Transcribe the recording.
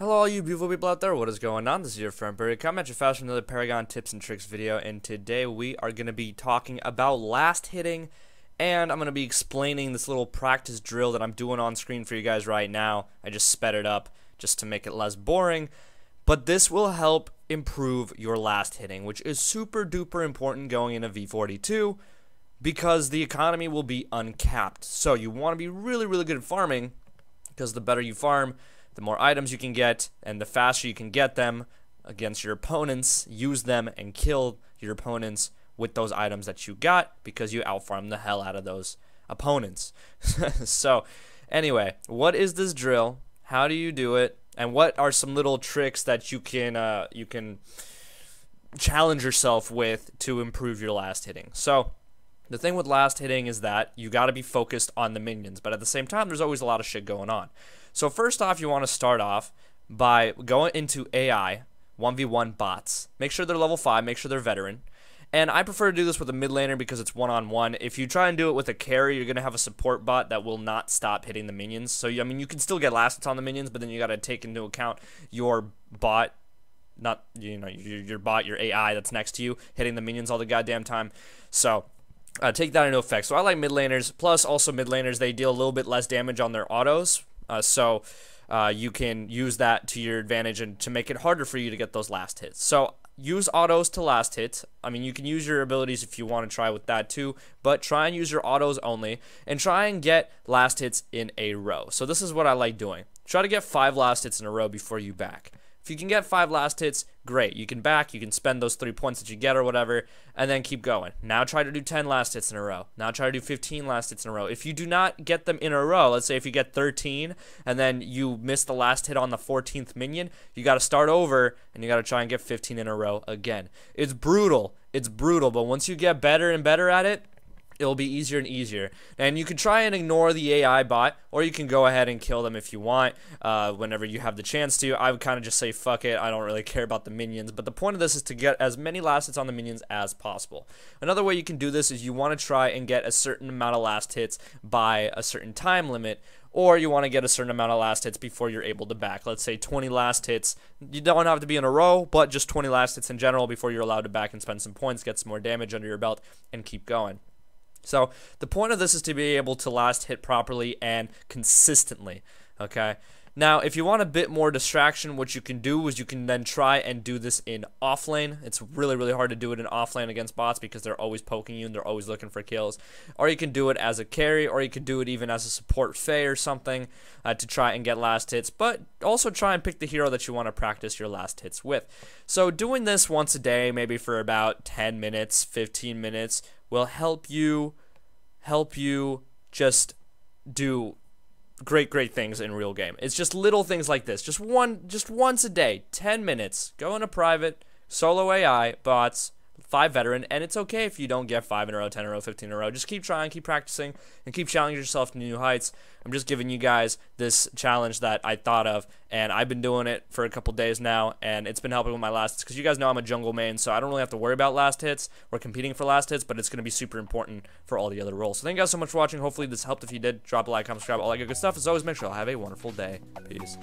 Hello all you beautiful people out there, what is going on? This is your friend Barry. Come at you fast with another Paragon tips and tricks video, and today we are going to be talking about last hitting, and I'm going to be explaining this little practice drill that I'm doing on screen for you guys right now. I just sped it up just to make it less boring, but this will help improve your last hitting, which is super duper important going into V42 because the economy will be uncapped. So you want to be really good at farming, because the better you farm, the more items you can get, and the faster you can get them against your opponents, use them, and kill your opponents with those items that you got because you outfarmed the hell out of those opponents. So, anyway, what is this drill? How do you do it? And what are some little tricks that you can challenge yourself with to improve your last hitting? So, the thing with last hitting is that you got to be focused on the minions, but at the same time, there's always a lot of shit going on. So first off, you want to start off by going into AI 1v1 bots. Make sure they're level 5, make sure they're veteran. And I prefer to do this with a mid laner because it's one-on-one. If you try and do it with a carry, you're going to have a support bot that will not stop hitting the minions. So, I mean, you can still get last hits on the minions, but then you got to take into account your bot, not, your bot, your AI that's next to you, hitting the minions all the goddamn time. So take that into effect. So I like mid laners, plus also mid laners, they deal a little bit less damage on their autos. So you can use that to your advantage and to make it harder for you to get those last hits. So use autos to last hits. I mean, you can use your abilities if you want to try with that too, but try and use your autos only and try and get last hits in a row. So this is what I like doing. Try to get 5 last hits in a row before you back. If you can get 5 last hits, great. You can back, you can spend those 3 points that you get or whatever, and then keep going. Now try to do 10 last hits in a row. Now try to do 15 last hits in a row. If you do not get them in a row, let's say if you get 13, and then you miss the last hit on the 14th minion, you got to start over, and you got to try and get 15 in a row again. It's brutal, but once you get better and better at it, it'll be easier and easier. And you can try and ignore the AI bot, or you can go ahead and kill them if you want whenever you have the chance to. I would kind of just say fuck it, I don't really care about the minions, but the point of this is to get as many last hits on the minions as possible. Another way you can do this is you want to try and get a certain amount of last hits by a certain time limit, or you want to get a certain amount of last hits before you're able to back. Let's say 20 last hits. You don't have to be in a row, but just 20 last hits in general before you're allowed to back and spend some points, get some more damage under your belt, and keep going. So the point of this is to be able to last hit properly and consistently, okay? Now, if you want a bit more distraction, what you can do is you can then try and do this in offlane. It's really hard to do it in offlane against bots because they're always poking you and they're always looking for kills. Or you can do it as a carry, or you can do it even as a support Fae or something to try and get last hits. But also try and pick the hero that you want to practice your last hits with. So doing this once a day, maybe for about 10 minutes, 15 minutes, will help you just do great things in real game. It's just little things like this. Just once a day, 10 minutes. Go into private, solo AI, bots, 5 veteran, and it's okay if you don't get 5 in a row, 10 in a row, 15 in a row. Just keep trying, keep practicing, and keep challenging yourself to new heights. I'm just giving you guys this challenge that I thought of, and I've been doing it for a couple days now, and it's been helping with my last hits, because you guys know I'm a jungle main, so I don't really have to worry about last hits or competing for last hits, but it's going to be super important for all the other roles. So thank you guys so much for watching. Hopefully this helped. If you did, drop a like, comment, subscribe, all that good stuff. As always, make sure you'll have a wonderful day. Peace.